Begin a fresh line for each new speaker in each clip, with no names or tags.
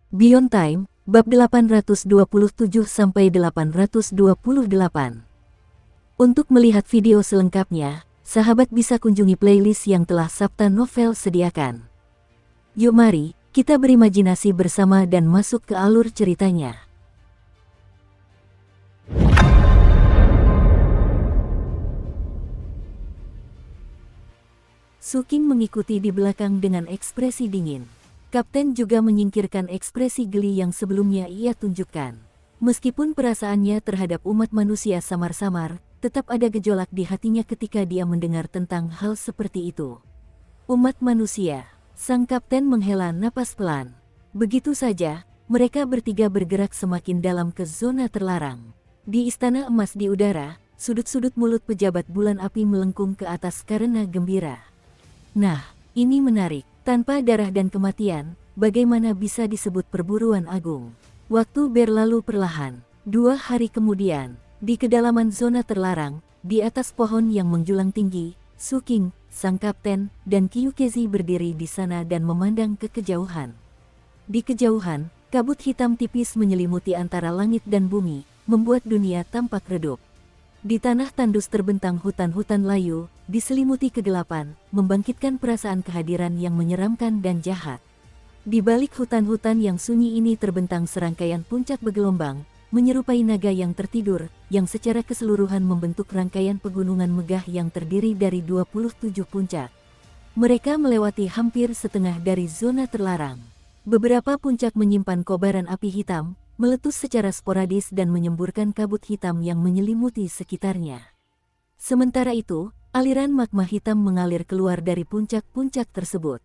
Beyond Time, bab 827-828. Untuk melihat video selengkapnya, sahabat bisa kunjungi playlist yang telah Sabta Novel sediakan. Yuk mari, kita berimajinasi bersama dan masuk ke alur ceritanya. Suking mengikuti di belakang dengan ekspresi dingin. Kapten juga menyingkirkan ekspresi geli yang sebelumnya ia tunjukkan. Meskipun perasaannya terhadap umat manusia samar-samar, tetap ada gejolak di hatinya ketika dia mendengar tentang hal seperti itu. Umat manusia, sang kapten menghela napas pelan. Begitu saja, mereka bertiga bergerak semakin dalam ke zona terlarang. Di istana emas di udara, sudut-sudut mulut pejabat bulan api melengkung ke atas karena gembira. Nah, ini menarik. Tanpa darah dan kematian, bagaimana bisa disebut perburuan agung? Waktu berlalu perlahan. 2 hari kemudian, di kedalaman zona terlarang, di atas pohon yang menjulang tinggi, Suking, sang kapten, dan Kyukezhi berdiri di sana dan memandang ke kejauhan. Di kejauhan, kabut hitam tipis menyelimuti antara langit dan bumi, membuat dunia tampak redup. Di tanah tandus terbentang hutan-hutan layu, diselimuti kegelapan, membangkitkan perasaan kehadiran yang menyeramkan dan jahat. Di balik hutan-hutan yang sunyi ini terbentang serangkaian puncak bergelombang, menyerupai naga yang tertidur, yang secara keseluruhan membentuk rangkaian pegunungan megah yang terdiri dari 27 puncak. Mereka melewati hampir setengah dari zona terlarang. Beberapa puncak menyimpan kobaran api hitam, meletus secara sporadis dan menyemburkan kabut hitam yang menyelimuti sekitarnya. Sementara itu, aliran magma hitam mengalir keluar dari puncak-puncak tersebut.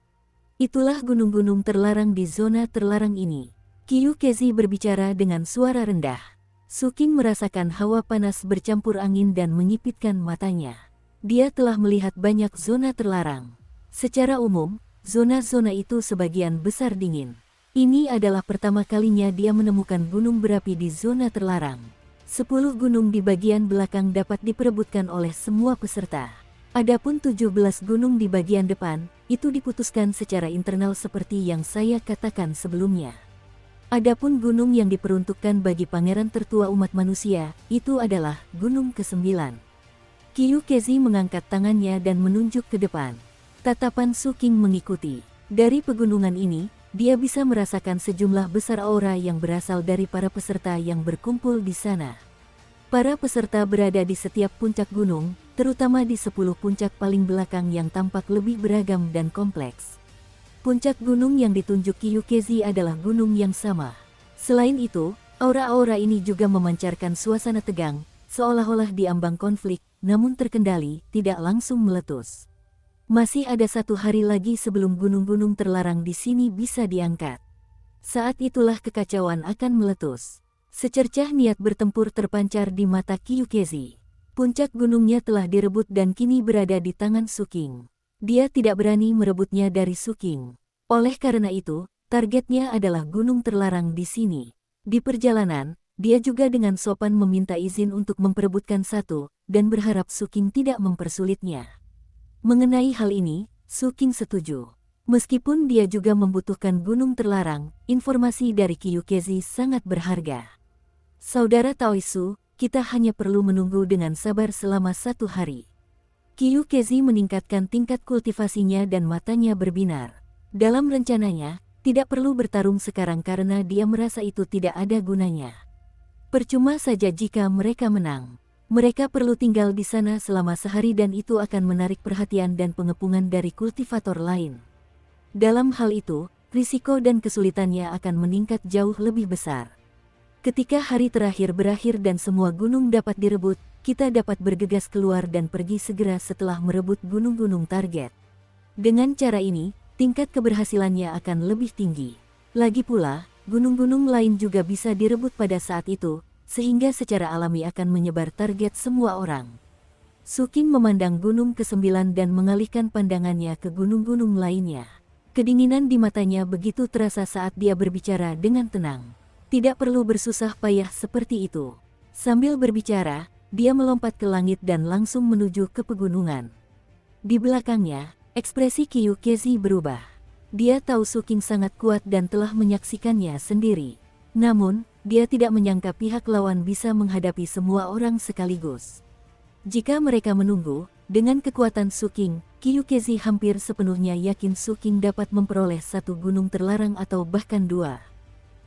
Itulah gunung-gunung terlarang di zona terlarang ini. Kyukezhi berbicara dengan suara rendah. Suking merasakan hawa panas bercampur angin dan menyipitkan matanya. Dia telah melihat banyak zona terlarang. Secara umum, zona-zona itu sebagian besar dingin. Ini adalah pertama kalinya dia menemukan gunung berapi di zona terlarang. 10 gunung di bagian belakang dapat diperebutkan oleh semua peserta. Adapun 17 gunung di bagian depan, itu diputuskan secara internal seperti yang saya katakan sebelumnya. Adapun gunung yang diperuntukkan bagi pangeran tertua umat manusia, itu adalah gunung ke-9. Kyukezhi mengangkat tangannya dan menunjuk ke depan. Tatapan Suking mengikuti. Dari pegunungan ini, dia bisa merasakan sejumlah besar aura yang berasal dari para peserta yang berkumpul di sana. Para peserta berada di setiap puncak gunung, terutama di 10 puncak paling belakang yang tampak lebih beragam dan kompleks. Puncak gunung yang ditunjuk Kyukezhi adalah gunung yang sama. Selain itu, aura-aura ini juga memancarkan suasana tegang, seolah-olah diambang konflik, namun terkendali, tidak langsung meletus. Masih ada 1 hari lagi sebelum gunung-gunung terlarang di sini bisa diangkat. Saat itulah kekacauan akan meletus. Secercah niat bertempur terpancar di mata Kyukezhi. Puncak gunungnya telah direbut dan kini berada di tangan Suking. Dia tidak berani merebutnya dari Suking. Oleh karena itu, targetnya adalah gunung terlarang di sini. Di perjalanan, dia juga dengan sopan meminta izin untuk memperebutkan satu, dan berharap Suking tidak mempersulitnya. Mengenai hal ini, Suking setuju. Meskipun dia juga membutuhkan gunung terlarang, informasi dari Kyukezhi sangat berharga. Saudara Taoisu, kita hanya perlu menunggu dengan sabar selama 1 hari. Kyukezhi meningkatkan tingkat kultivasinya dan matanya berbinar. Dalam rencananya, tidak perlu bertarung sekarang karena dia merasa itu tidak ada gunanya. Percuma saja jika mereka menang. Mereka perlu tinggal di sana selama sehari dan itu akan menarik perhatian dan pengepungan dari kultivator lain. Dalam hal itu, risiko dan kesulitannya akan meningkat jauh lebih besar. Ketika hari terakhir berakhir dan semua gunung dapat direbut, kita dapat bergegas keluar dan pergi segera setelah merebut gunung-gunung target. Dengan cara ini, tingkat keberhasilannya akan lebih tinggi. Lagi pula, gunung-gunung lain juga bisa direbut pada saat itu, sehingga secara alami akan menyebar target semua orang. Suking memandang gunung ke-9 dan mengalihkan pandangannya ke gunung-gunung lainnya. Kedinginan di matanya begitu terasa saat dia berbicara dengan tenang. Tidak perlu bersusah payah seperti itu. Sambil berbicara, dia melompat ke langit dan langsung menuju ke pegunungan. Di belakangnya, ekspresi Kyukezhi berubah. Dia tahu Su King sangat kuat dan telah menyaksikannya sendiri. Namun, dia tidak menyangka pihak lawan bisa menghadapi semua orang sekaligus. Jika mereka menunggu, dengan kekuatan Su King, Kyukezhi hampir sepenuhnya yakin Su King dapat memperoleh satu gunung terlarang atau bahkan dua.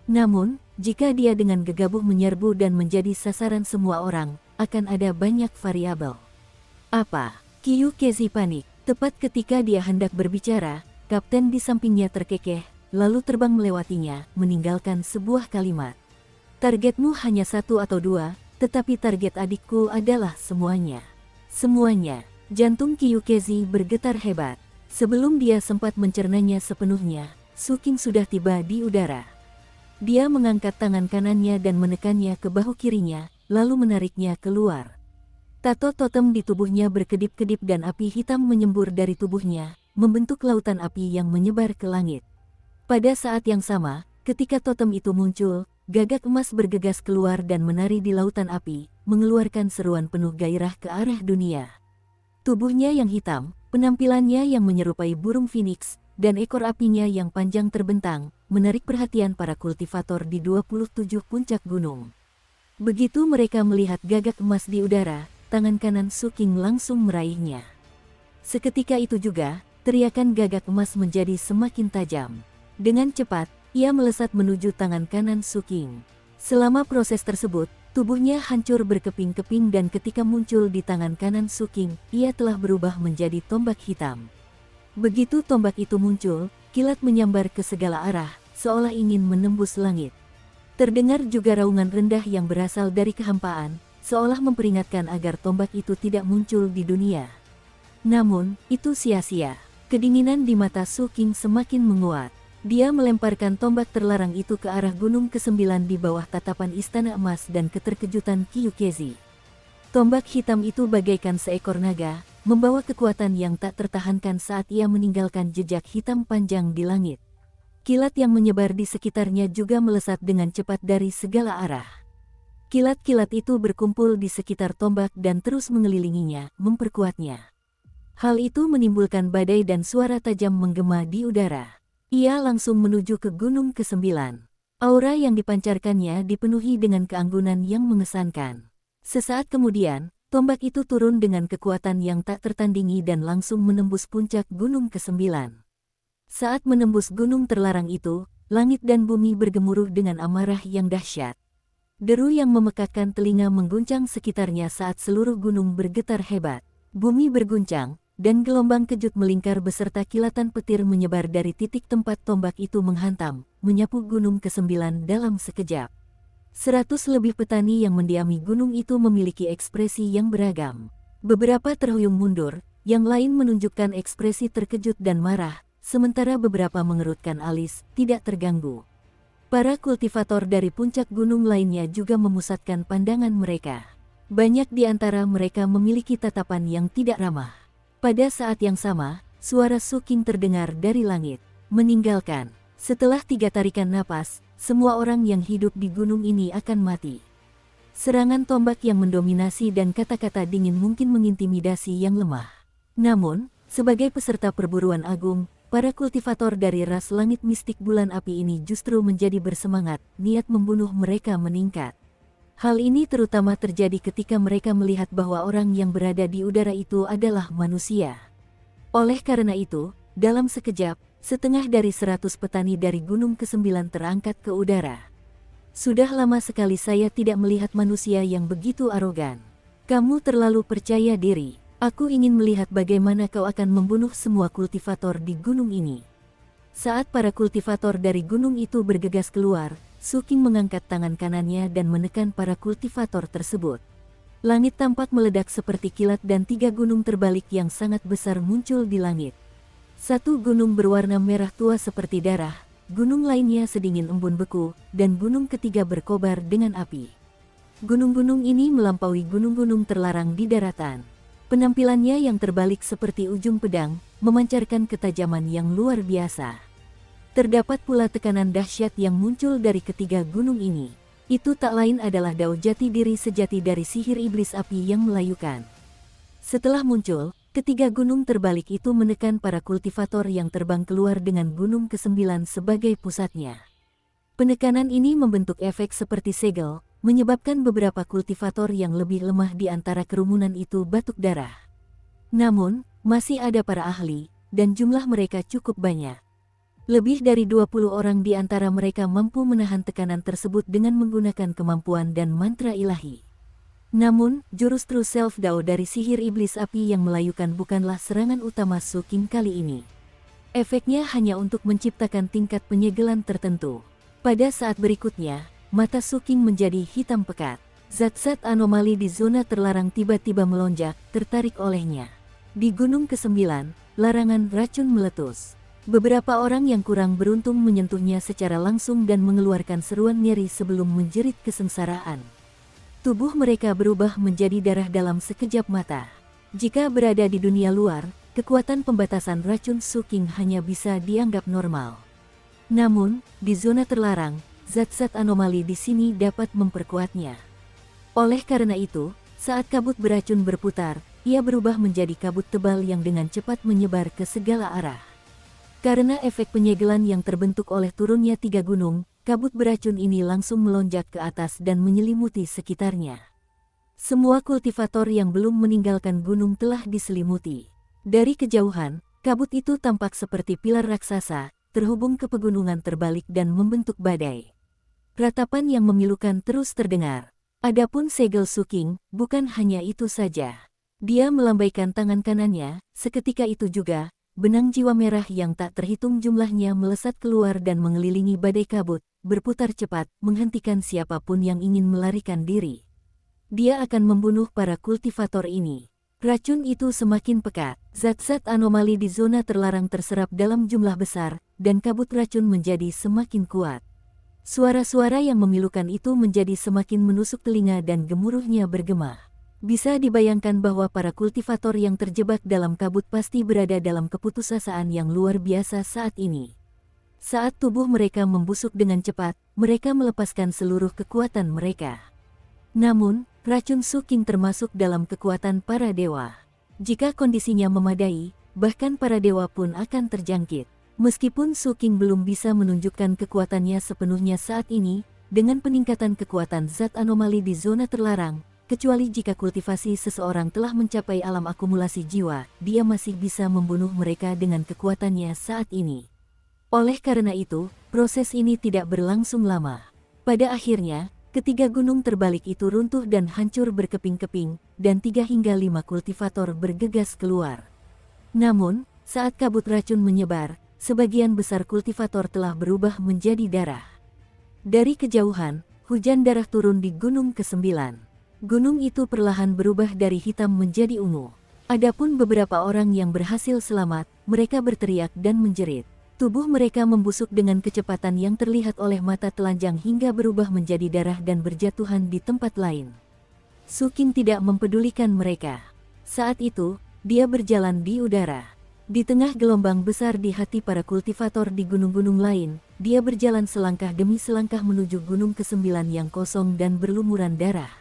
Namun, jika dia dengan gegabah menyerbu dan menjadi sasaran semua orang, akan ada banyak variabel. Apa? Kyukezhi panik. Tepat ketika dia hendak berbicara, kapten di sampingnya terkekeh, lalu terbang melewatinya, meninggalkan sebuah kalimat. Targetmu hanya satu atau dua, tetapi target adikku adalah semuanya. Semuanya. Jantung Kyukezhi bergetar hebat. Sebelum dia sempat mencernanya sepenuhnya, Su King sudah tiba di udara. Dia mengangkat tangan kanannya dan menekannya ke bahu kirinya, lalu menariknya keluar. Tato totem di tubuhnya berkedip-kedip dan api hitam menyembur dari tubuhnya, membentuk lautan api yang menyebar ke langit. Pada saat yang sama, ketika totem itu muncul, gagak emas bergegas keluar dan menari di lautan api, mengeluarkan seruan penuh gairah ke arah dunia. Tubuhnya yang hitam, penampilannya yang menyerupai burung phoenix, dan ekor apinya yang panjang terbentang, menarik perhatian para kultivator di 27 puncak gunung. Begitu mereka melihat gagak emas di udara, tangan kanan Su King langsung meraihnya. Seketika itu juga, teriakan gagak emas menjadi semakin tajam. Dengan cepat, ia melesat menuju tangan kanan Su King. Selama proses tersebut, tubuhnya hancur berkeping-keping dan ketika muncul di tangan kanan Su King, ia telah berubah menjadi tombak hitam. Begitu tombak itu muncul, kilat menyambar ke segala arah, seolah ingin menembus langit. Terdengar juga raungan rendah yang berasal dari kehampaan, seolah memperingatkan agar tombak itu tidak muncul di dunia. Namun, itu sia-sia. Kedinginan di mata Su King semakin menguat. Dia melemparkan tombak terlarang itu ke arah gunung ke-9 di bawah tatapan istana emas dan keterkejutan Kyukezhi. Tombak hitam itu bagaikan seekor naga, membawa kekuatan yang tak tertahankan saat ia meninggalkan jejak hitam panjang di langit. Kilat yang menyebar di sekitarnya juga melesat dengan cepat dari segala arah. Kilat-kilat itu berkumpul di sekitar tombak dan terus mengelilinginya, memperkuatnya. Hal itu menimbulkan badai dan suara tajam menggema di udara. Ia langsung menuju ke gunung ke-9. Aura yang dipancarkannya dipenuhi dengan keanggunan yang mengesankan. Sesaat kemudian, tombak itu turun dengan kekuatan yang tak tertandingi dan langsung menembus puncak gunung ke-9. Saat menembus gunung terlarang itu, langit dan bumi bergemuruh dengan amarah yang dahsyat. Deru yang memekakkan telinga mengguncang sekitarnya saat seluruh gunung bergetar hebat. Bumi berguncang, dan gelombang kejut melingkar beserta kilatan petir menyebar dari titik tempat tombak itu menghantam, menyapu gunung ke-9 dalam sekejap. 100 lebih petani yang mendiami gunung itu memiliki ekspresi yang beragam. Beberapa terhuyung mundur, yang lain menunjukkan ekspresi terkejut dan marah, sementara beberapa mengerutkan alis, tidak terganggu. Para kultivator dari puncak gunung lainnya juga memusatkan pandangan mereka. Banyak di antara mereka memiliki tatapan yang tidak ramah. Pada saat yang sama, suara Su King terdengar dari langit. Meninggalkan. Setelah 3 tarikan napas, semua orang yang hidup di gunung ini akan mati. Serangan tombak yang mendominasi dan kata-kata dingin mungkin mengintimidasi yang lemah. Namun, sebagai peserta perburuan agung, para kultivator dari ras langit mistik bulan api ini justru menjadi bersemangat, niat membunuh mereka meningkat. Hal ini terutama terjadi ketika mereka melihat bahwa orang yang berada di udara itu adalah manusia. Oleh karena itu, dalam sekejap, setengah dari 100 petani dari gunung ke-9 terangkat ke udara. Sudah lama sekali saya tidak melihat manusia yang begitu arogan. Kamu terlalu percaya diri. Aku ingin melihat bagaimana kau akan membunuh semua kultivator di gunung ini. Saat para kultivator dari gunung itu bergegas keluar, Su King mengangkat tangan kanannya dan menekan para kultivator tersebut. Langit tampak meledak seperti kilat dan 3 gunung terbalik yang sangat besar muncul di langit. Satu gunung berwarna merah tua seperti darah, gunung lainnya sedingin embun beku, dan gunung ketiga berkobar dengan api. Gunung-gunung ini melampaui gunung-gunung terlarang di daratan. Penampilannya yang terbalik seperti ujung pedang, memancarkan ketajaman yang luar biasa. Terdapat pula tekanan dahsyat yang muncul dari ketiga gunung ini. Itu tak lain adalah dao jati diri sejati dari sihir iblis api yang melayukan. Setelah muncul, Ketiga gunung terbalik itu menekan para kultivator yang terbang keluar dengan gunung ke-9 sebagai pusatnya. Penekanan ini membentuk efek seperti segel, menyebabkan beberapa kultivator yang lebih lemah di antara kerumunan itu batuk darah. Namun, masih ada para ahli, dan jumlah mereka cukup banyak. Lebih dari 20 orang di antara mereka mampu menahan tekanan tersebut dengan menggunakan kemampuan dan mantra ilahi. Namun, jurus True Self Dao dari sihir iblis api yang melayukan bukanlah serangan utama Su King kali ini. Efeknya hanya untuk menciptakan tingkat penyegelan tertentu. Pada saat berikutnya, mata Su King menjadi hitam pekat. Zat-zat anomali di zona terlarang tiba-tiba melonjak, tertarik olehnya. Di gunung ke-9, larangan racun meletus. Beberapa orang yang kurang beruntung menyentuhnya secara langsung dan mengeluarkan seruan nyeri sebelum menjerit kesengsaraan. Tubuh mereka berubah menjadi darah dalam sekejap mata. Jika berada di dunia luar, kekuatan pembatasan racun Su King hanya bisa dianggap normal. Namun, di zona terlarang, zat-zat anomali di sini dapat memperkuatnya. Oleh karena itu, saat kabut beracun berputar, ia berubah menjadi kabut tebal yang dengan cepat menyebar ke segala arah. Karena efek penyegelan yang terbentuk oleh turunnya 3 gunung, kabut beracun ini langsung melonjak ke atas dan menyelimuti sekitarnya. Semua kultivator yang belum meninggalkan gunung telah diselimuti. Dari kejauhan, kabut itu tampak seperti pilar raksasa, terhubung ke pegunungan terbalik dan membentuk badai. Ratapan yang memilukan terus terdengar. Adapun segel Su King, bukan hanya itu saja. Dia melambaikan tangan kanannya, seketika itu juga, benang jiwa merah yang tak terhitung jumlahnya melesat keluar dan mengelilingi badai kabut, berputar cepat, menghentikan siapapun yang ingin melarikan diri. Dia akan membunuh para kultivator ini. Racun itu semakin pekat, zat-zat anomali di zona terlarang terserap dalam jumlah besar, dan kabut racun menjadi semakin kuat. Suara-suara yang memilukan itu menjadi semakin menusuk telinga dan gemuruhnya bergema. Bisa dibayangkan bahwa para kultivator yang terjebak dalam kabut pasti berada dalam keputusasaan yang luar biasa saat ini. Saat tubuh mereka membusuk dengan cepat, mereka melepaskan seluruh kekuatan mereka. Namun, racun Su King termasuk dalam kekuatan para dewa. Jika kondisinya memadai, bahkan para dewa pun akan terjangkit. Meskipun Su King belum bisa menunjukkan kekuatannya sepenuhnya saat ini, dengan peningkatan kekuatan zat anomali di zona terlarang, kecuali jika kultivasi seseorang telah mencapai alam akumulasi jiwa, dia masih bisa membunuh mereka dengan kekuatannya saat ini. Oleh karena itu, proses ini tidak berlangsung lama. Pada akhirnya, ketiga gunung terbalik itu runtuh dan hancur berkeping-keping, dan 3 hingga 5 kultivator bergegas keluar. Namun, saat kabut racun menyebar, sebagian besar kultivator telah berubah menjadi darah. Dari kejauhan, hujan darah turun di gunung ke-9. Gunung itu perlahan berubah dari hitam menjadi ungu. Adapun beberapa orang yang berhasil selamat, mereka berteriak dan menjerit. Tubuh mereka membusuk dengan kecepatan yang terlihat oleh mata telanjang hingga berubah menjadi darah dan berjatuhan di tempat lain. Su King tidak mempedulikan mereka. Saat itu, dia berjalan di udara. Di tengah gelombang besar di hati para kultivator di gunung-gunung lain, dia berjalan selangkah demi selangkah menuju gunung ke-9 yang kosong dan berlumuran darah.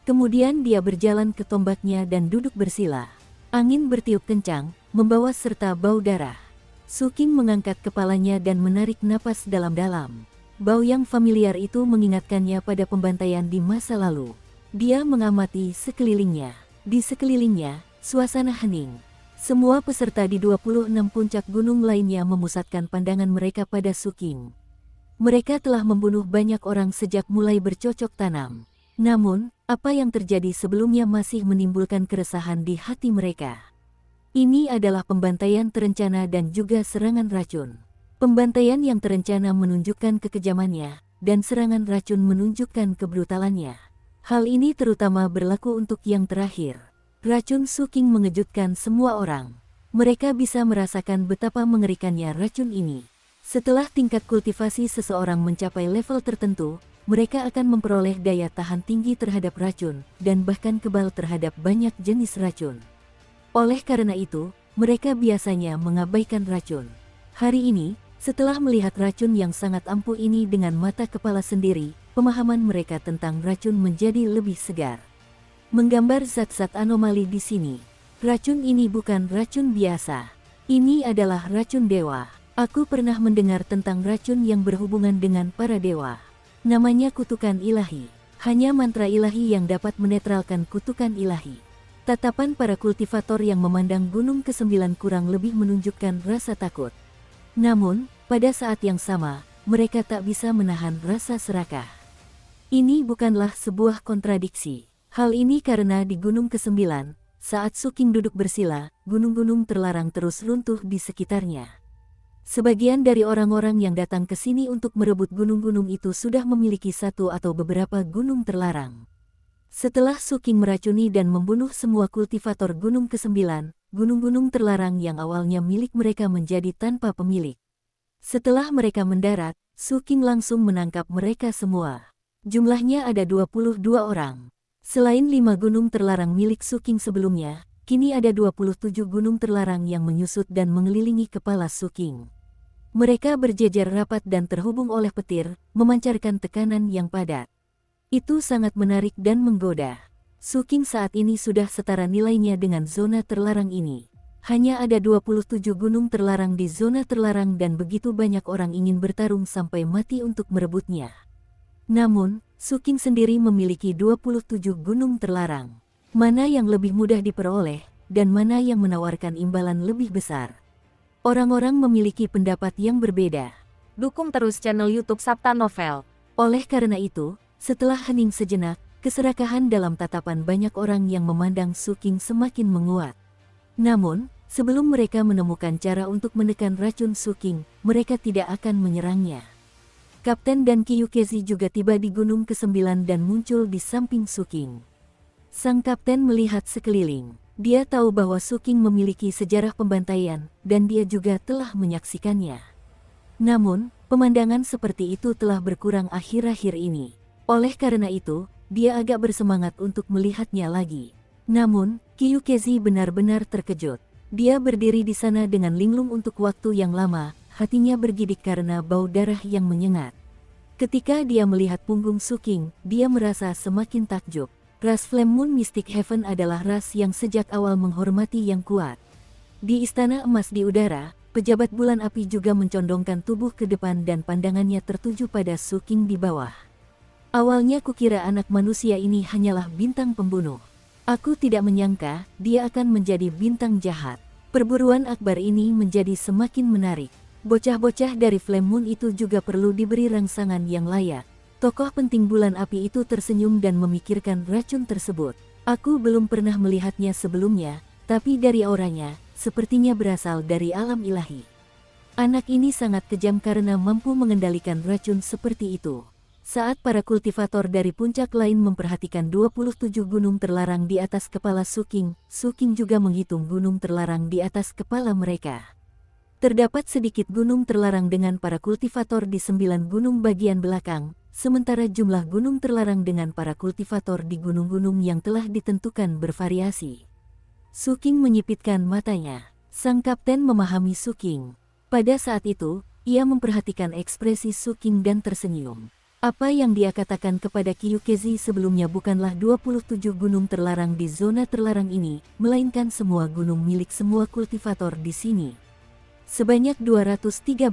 Kemudian dia berjalan ke tombaknya dan duduk bersila. Angin bertiup kencang, membawa serta bau darah. Su King mengangkat kepalanya dan menarik napas dalam-dalam. Bau yang familiar itu mengingatkannya pada pembantaian di masa lalu. Dia mengamati sekelilingnya. Di sekelilingnya, suasana hening. Semua peserta di 26 puncak gunung lainnya memusatkan pandangan mereka pada Su King. Mereka telah membunuh banyak orang sejak mulai bercocok tanam. Namun, apa yang terjadi sebelumnya masih menimbulkan keresahan di hati mereka. Ini adalah pembantaian terencana dan juga serangan racun. Pembantaian yang terencana menunjukkan kekejamannya, dan serangan racun menunjukkan kebrutalannya. Hal ini terutama berlaku untuk yang terakhir. Racun Su King mengejutkan semua orang. Mereka bisa merasakan betapa mengerikannya racun ini. Setelah tingkat kultivasi seseorang mencapai level tertentu, mereka akan memperoleh daya tahan tinggi terhadap racun, dan bahkan kebal terhadap banyak jenis racun. Oleh karena itu, mereka biasanya mengabaikan racun. Hari ini, setelah melihat racun yang sangat ampuh ini dengan mata kepala sendiri, pemahaman mereka tentang racun menjadi lebih segar. Menggambar zat-zat anomali di sini. Racun ini bukan racun biasa. Ini adalah racun dewa. Aku pernah mendengar tentang racun yang berhubungan dengan para dewa. Namanya kutukan ilahi. Hanya mantra ilahi yang dapat menetralkan kutukan ilahi. Tatapan para kultivator yang memandang Gunung ke-9 kurang lebih menunjukkan rasa takut. Namun, pada saat yang sama, mereka tak bisa menahan rasa serakah. Ini bukanlah sebuah kontradiksi. Hal ini karena di Gunung ke-9, saat Suking duduk bersila, gunung-gunung terlarang terus runtuh di sekitarnya. Sebagian dari orang-orang yang datang ke sini untuk merebut gunung-gunung itu sudah memiliki satu atau beberapa gunung terlarang. Setelah Suking meracuni dan membunuh semua kultivator Gunung ke-9, gunung-gunung terlarang yang awalnya milik mereka menjadi tanpa pemilik. Setelah mereka mendarat, Suking langsung menangkap mereka semua. Jumlahnya ada 22 orang. Selain 5 gunung terlarang milik Suking sebelumnya, kini ada 27 gunung terlarang yang menyusut dan mengelilingi kepala Suking. Mereka berjejer rapat dan terhubung oleh petir, memancarkan tekanan yang padat. Itu sangat menarik dan menggoda. Suking saat ini sudah setara nilainya dengan zona terlarang ini. Hanya ada 27 gunung terlarang di zona terlarang dan begitu banyak orang ingin bertarung sampai mati untuk merebutnya. Namun, Suking sendiri memiliki 27 gunung terlarang. Mana yang lebih mudah diperoleh, dan mana yang menawarkan imbalan lebih besar? Orang-orang memiliki pendapat yang berbeda.
Dukung terus channel YouTube Sabta Novel.
Oleh karena itu, setelah hening sejenak, keserakahan dalam tatapan banyak orang yang memandang Suking semakin menguat. Namun, sebelum mereka menemukan cara untuk menekan racun Suking, mereka tidak akan menyerangnya. Kapten dan Kyukezi juga tiba di Gunung ke-9 dan muncul di samping Suking. Sang kapten melihat sekeliling. Dia tahu bahwa Suking memiliki sejarah pembantaian, dan dia juga telah menyaksikannya. Namun, pemandangan seperti itu telah berkurang akhir-akhir ini. Oleh karena itu, dia agak bersemangat untuk melihatnya lagi. Namun, Kyukezi benar-benar terkejut. Dia berdiri di sana dengan linglung untuk waktu yang lama, hatinya bergidik karena bau darah yang menyengat. Ketika dia melihat punggung Suking, dia merasa semakin takjub. Ras Flame Moon Mystic Heaven adalah ras yang sejak awal menghormati yang kuat. Di Istana Emas di udara, pejabat bulan api juga mencondongkan tubuh ke depan dan pandangannya tertuju pada Suking di bawah. Awalnya kukira anak manusia ini hanyalah bintang pembunuh. Aku tidak menyangka dia akan menjadi bintang jahat. Perburuan akbar ini menjadi semakin menarik. Bocah-bocah dari Flame Moon itu juga perlu diberi rangsangan yang layak. Tokoh penting bulan api itu tersenyum dan memikirkan racun tersebut. Aku belum pernah melihatnya sebelumnya, tapi dari auranya, sepertinya berasal dari alam ilahi. Anak ini sangat kejam karena mampu mengendalikan racun seperti itu. Saat para kultivator dari puncak lain memperhatikan 27 gunung terlarang di atas kepala Suking, Suking juga menghitung gunung terlarang di atas kepala mereka. Terdapat sedikit gunung terlarang dengan para kultivator di 9 gunung bagian belakang, sementara jumlah gunung terlarang dengan para kultivator di gunung-gunung yang telah ditentukan bervariasi. Suking menyipitkan matanya. Sang kapten memahami Suking. Pada saat itu, ia memperhatikan ekspresi Suking dan tersenyum. Apa yang dia katakan kepada Kyukezi sebelumnya bukanlah 27 gunung terlarang di zona terlarang ini, melainkan semua gunung milik semua kultivator di sini. Sebanyak 213.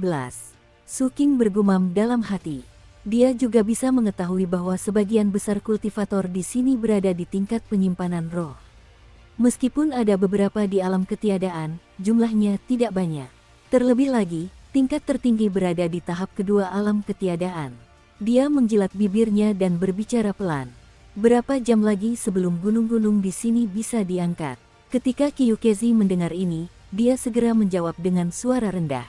Suking bergumam dalam hati. Dia juga bisa mengetahui bahwa sebagian besar kultivator di sini berada di tingkat penyimpanan roh. Meskipun ada beberapa di alam ketiadaan, jumlahnya tidak banyak. Terlebih lagi, tingkat tertinggi berada di tahap kedua alam ketiadaan. Dia menjilat bibirnya dan berbicara pelan. Berapa jam lagi sebelum gunung-gunung di sini bisa diangkat? Ketika Kyukezi mendengar ini, dia segera menjawab dengan suara rendah.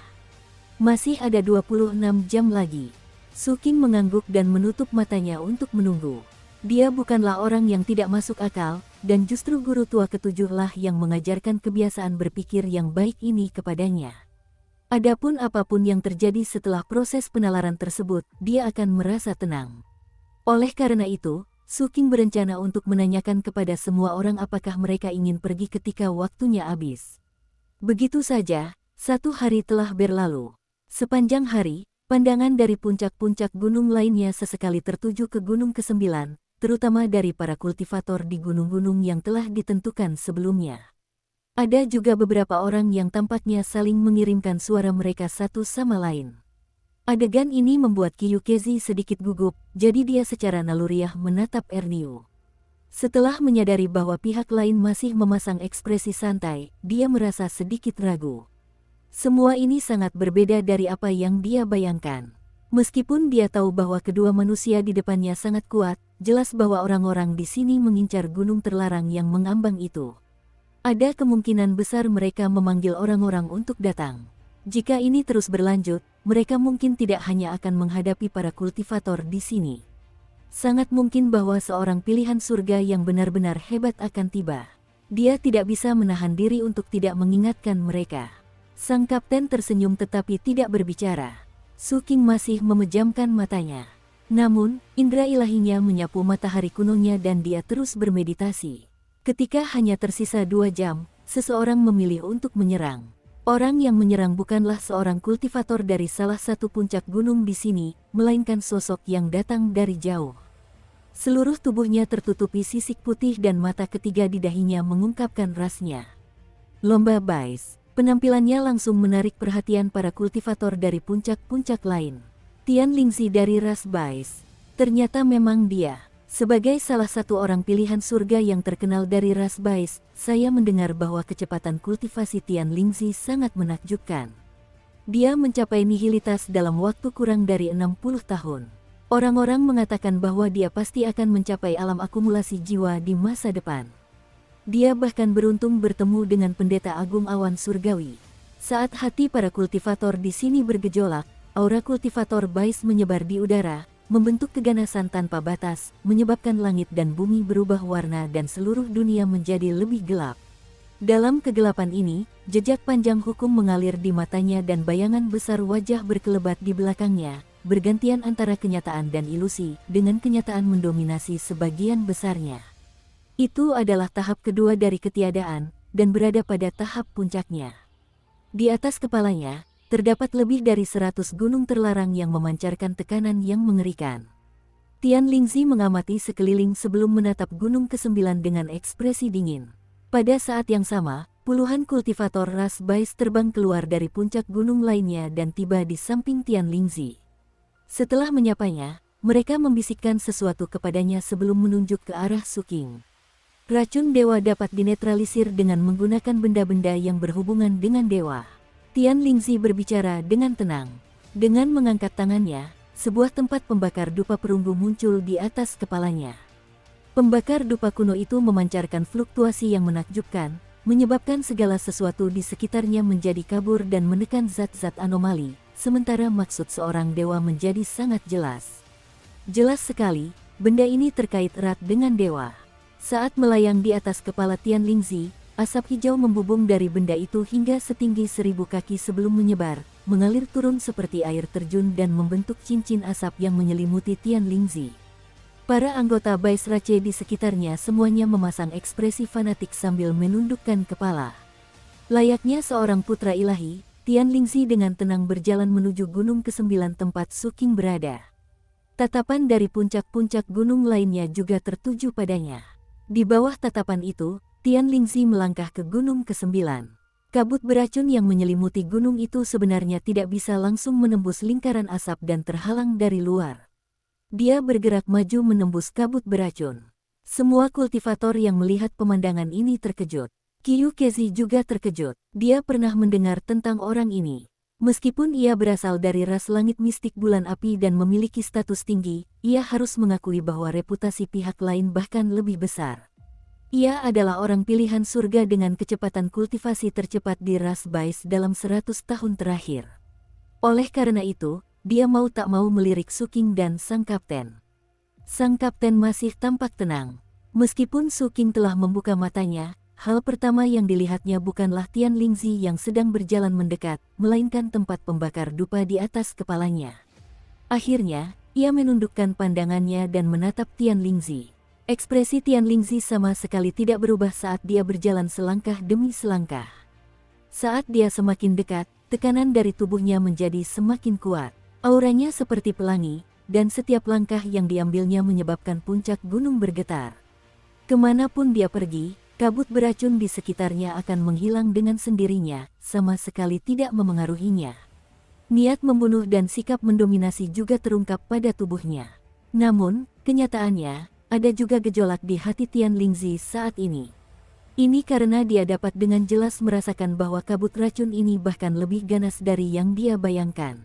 Masih ada 26 jam lagi. Suking mengangguk dan menutup matanya untuk menunggu. Dia bukanlah orang yang tidak masuk akal, dan justru guru tua ketujuhlah yang mengajarkan kebiasaan berpikir yang baik ini kepadanya. Adapun apapun yang terjadi setelah proses penalaran tersebut, dia akan merasa tenang. Oleh karena itu, Suking berencana untuk menanyakan kepada semua orang apakah mereka ingin pergi ketika waktunya habis. Begitu saja, 1 hari telah berlalu. Sepanjang hari, pandangan dari puncak-puncak gunung lainnya sesekali tertuju ke Gunung ke-9, terutama dari para kultivator di gunung-gunung yang telah ditentukan sebelumnya. Ada juga beberapa orang yang tampaknya saling mengirimkan suara mereka satu sama lain. Adegan ini membuat Kyukezi sedikit gugup, jadi dia secara naluriah menatap Ernio. Setelah menyadari bahwa pihak lain masih memasang ekspresi santai, dia merasa sedikit ragu. Semua ini sangat berbeda dari apa yang dia bayangkan. Meskipun dia tahu bahwa kedua manusia di depannya sangat kuat, jelas bahwa orang-orang di sini mengincar gunung terlarang yang mengambang itu. Ada kemungkinan besar mereka memanggil orang-orang untuk datang. Jika ini terus berlanjut, mereka mungkin tidak hanya akan menghadapi para kultivator di sini. Sangat mungkin bahwa seorang pilihan surga yang benar-benar hebat akan tiba. Dia tidak bisa menahan diri untuk tidak mengingatkan mereka. Sang kapten tersenyum tetapi tidak berbicara. Su King masih memejamkan matanya. Namun, indera ilahinya menyapu matahari kunonya dan dia terus bermeditasi. Ketika hanya tersisa 2 jam, seseorang memilih untuk menyerang. Orang yang menyerang bukanlah seorang kultivator dari salah satu puncak gunung di sini, melainkan sosok yang datang dari jauh. Seluruh tubuhnya tertutupi sisik putih dan mata ketiga di dahinya mengungkapkan rasnya. Lomba Bais. Penampilannya langsung menarik perhatian para kultivator dari puncak-puncak lain. Tian Lingzi dari ras Bais. Ternyata memang dia. Sebagai salah satu orang pilihan surga yang terkenal dari ras Bais, saya mendengar bahwa kecepatan kultivasi Tian Lingzi sangat menakjubkan. Dia mencapai nihilitas dalam waktu kurang dari 60 tahun. Orang-orang mengatakan bahwa dia pasti akan mencapai alam akumulasi jiwa di masa depan. Dia bahkan beruntung bertemu dengan pendeta agung awan surgawi. Saat hati para kultivator di sini bergejolak, aura kultivator Bais menyebar di udara, membentuk keganasan tanpa batas, menyebabkan langit dan bumi berubah warna dan seluruh dunia menjadi lebih gelap. Dalam kegelapan ini, jejak panjang hukum mengalir di matanya dan bayangan besar wajah berkelebat di belakangnya, bergantian antara kenyataan dan ilusi, dengan kenyataan mendominasi sebagian besarnya. Itu adalah tahap kedua dari ketiadaan, dan berada pada tahap puncaknya. Di atas kepalanya, terdapat lebih dari 100 gunung terlarang yang memancarkan tekanan yang mengerikan. Tian Lingzi mengamati sekeliling sebelum menatap gunung ke-9 dengan ekspresi dingin. Pada saat yang sama, puluhan kultivator ras Bais terbang keluar dari puncak gunung lainnya dan tiba di samping Tian Lingzi. Setelah menyapanya, mereka membisikkan sesuatu kepadanya sebelum menunjuk ke arah Su King. Racun dewa dapat dinetralisir dengan menggunakan benda-benda yang berhubungan dengan dewa. Tian Lingzi berbicara dengan tenang. Dengan mengangkat tangannya, sebuah tempat pembakar dupa perunggu muncul di atas kepalanya. Pembakar dupa kuno itu memancarkan fluktuasi yang menakjubkan, menyebabkan segala sesuatu di sekitarnya menjadi kabur dan menekan zat-zat anomali, sementara maksud seorang dewa menjadi sangat jelas. Jelas sekali, benda ini terkait erat dengan dewa. Saat melayang di atas kepala Tian Lingzi, asap hijau membubung dari benda itu hingga setinggi 1000 kaki sebelum menyebar, mengalir turun seperti air terjun dan membentuk cincin asap yang menyelimuti Tian Lingzi. Para anggota Bais Rache di sekitarnya semuanya memasang ekspresi fanatik sambil menundukkan kepala. Layaknya seorang putra ilahi, Tian Lingzi dengan tenang berjalan menuju gunung ke-9 tempat Su King berada. Tatapan dari puncak-puncak gunung lainnya juga tertuju padanya. Di bawah tatapan itu, Tian Lingzi melangkah ke gunung ke-9. Kabut beracun yang menyelimuti gunung itu sebenarnya tidak bisa langsung menembus lingkaran asap dan terhalang dari luar. Dia bergerak maju menembus kabut beracun. Semua kultivator yang melihat pemandangan ini terkejut. Kyukezi juga terkejut. Dia pernah mendengar tentang orang ini. Meskipun ia berasal dari ras langit mistik bulan api dan memiliki status tinggi, ia harus mengakui bahwa reputasi pihak lain bahkan lebih besar. Ia adalah orang pilihan surga dengan kecepatan kultivasi tercepat di ras Bais dalam 100 tahun terakhir. Oleh karena itu, dia mau tak mau melirik Su King dan sang kapten. Sang kapten masih tampak tenang. Meskipun Su King telah membuka matanya, hal pertama yang dilihatnya bukanlah Tian Lingzi yang sedang berjalan mendekat, melainkan tempat pembakar dupa di atas kepalanya. Akhirnya, ia menundukkan pandangannya dan menatap Tian Lingzi. Ekspresi Tian Lingzi sama sekali tidak berubah saat dia berjalan selangkah demi selangkah. Saat dia semakin dekat, tekanan dari tubuhnya menjadi semakin kuat. Auranya seperti pelangi, dan setiap langkah yang diambilnya menyebabkan puncak gunung bergetar. Kemanapun dia pergi, kabut beracun di sekitarnya akan menghilang dengan sendirinya, sama sekali tidak memengaruhinya. Niat membunuh dan sikap mendominasi juga terungkap pada tubuhnya. Namun, kenyataannya, ada juga gejolak di hati Tian Lingzi saat ini. Ini karena dia dapat dengan jelas merasakan bahwa kabut racun ini bahkan lebih ganas dari yang dia bayangkan.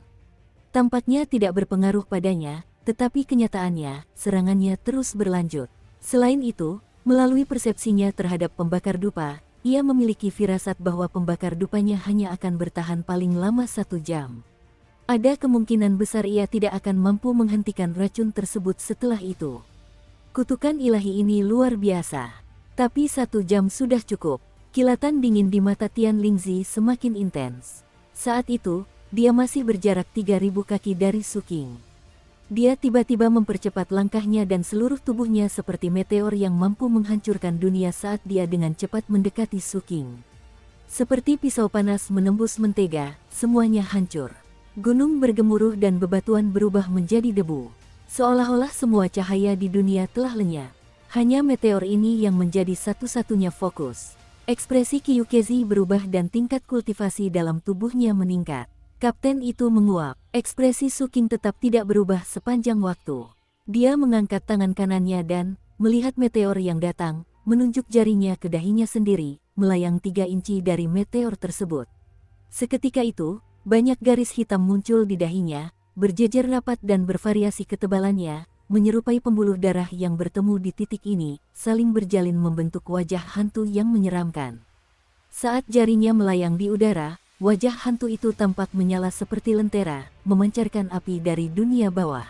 Tampaknya tidak berpengaruh padanya, tetapi kenyataannya, serangannya terus berlanjut. Selain itu, melalui persepsinya terhadap pembakar dupa, ia memiliki firasat bahwa pembakar dupanya hanya akan bertahan paling lama 1 jam. Ada kemungkinan besar ia tidak akan mampu menghentikan racun tersebut setelah itu. Kutukan ilahi ini luar biasa. Tapi 1 jam sudah cukup. Kilatan dingin di mata Tian Lingzi semakin intens. Saat itu, dia masih berjarak 3.000 kaki dari Su Qing. Dia tiba-tiba mempercepat langkahnya dan seluruh tubuhnya seperti meteor yang mampu menghancurkan dunia saat dia dengan cepat mendekati Su Qing. Seperti pisau panas menembus mentega, semuanya hancur. Gunung bergemuruh dan bebatuan berubah menjadi debu. Seolah-olah semua cahaya di dunia telah lenyap. Hanya meteor ini yang menjadi satu-satunya fokus. Ekspresi Kyukezi berubah dan tingkat kultivasi dalam tubuhnya meningkat. Kapten itu menguap. Ekspresi Su Qing tetap tidak berubah sepanjang waktu. Dia mengangkat tangan kanannya dan, melihat meteor yang datang, menunjuk jarinya ke dahinya sendiri, melayang 3 inci dari meteor tersebut. Seketika itu, banyak garis hitam muncul di dahinya, berjejer rapat dan bervariasi ketebalannya, menyerupai pembuluh darah yang bertemu di titik ini, saling berjalin membentuk wajah hantu yang menyeramkan. Saat jarinya melayang di udara, wajah hantu itu tampak menyala seperti lentera, memancarkan api dari dunia bawah.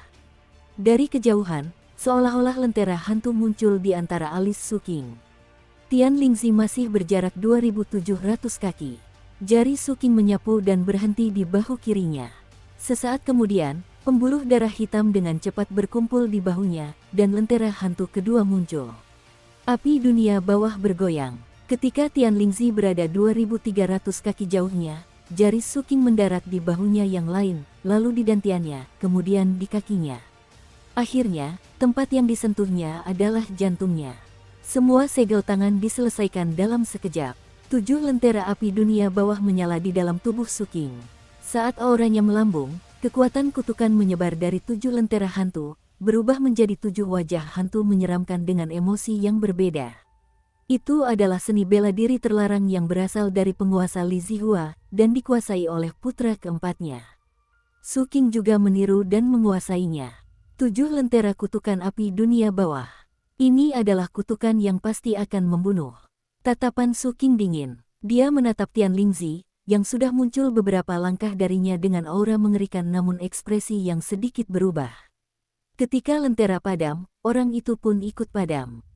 Dari kejauhan, seolah-olah lentera hantu muncul di antara alis Su Qing. Tian Lingzi masih berjarak 2.700 kaki. Jari Su Qing menyapu dan berhenti di bahu kirinya. Sesaat kemudian, pembuluh darah hitam dengan cepat berkumpul di bahunya, dan lentera hantu kedua muncul. Api dunia bawah bergoyang. Ketika Tian Lingzi berada 2.300 kaki jauhnya, jari Su Qing mendarat di bahunya yang lain, lalu di dantiannya, kemudian di kakinya. Akhirnya, tempat yang disentuhnya adalah jantungnya. Semua segel tangan diselesaikan dalam sekejap. 7 lentera api dunia bawah menyala di dalam tubuh Su Qing. Saat auranya melambung, kekuatan kutukan menyebar dari 7 lentera hantu, berubah menjadi 7 wajah hantu menyeramkan dengan emosi yang berbeda. Itu adalah seni bela diri terlarang yang berasal dari penguasa Li Zihua, dan dikuasai oleh putra keempatnya. Su Qing juga meniru dan menguasainya. 7 lentera kutukan api dunia bawah. Ini adalah kutukan yang pasti akan membunuh. Tatapan Su Qing dingin. Dia menatap Tian Lingzi, yang sudah muncul beberapa langkah darinya dengan aura mengerikan namun ekspresi yang sedikit berubah. Ketika lentera padam, orang itu pun ikut padam.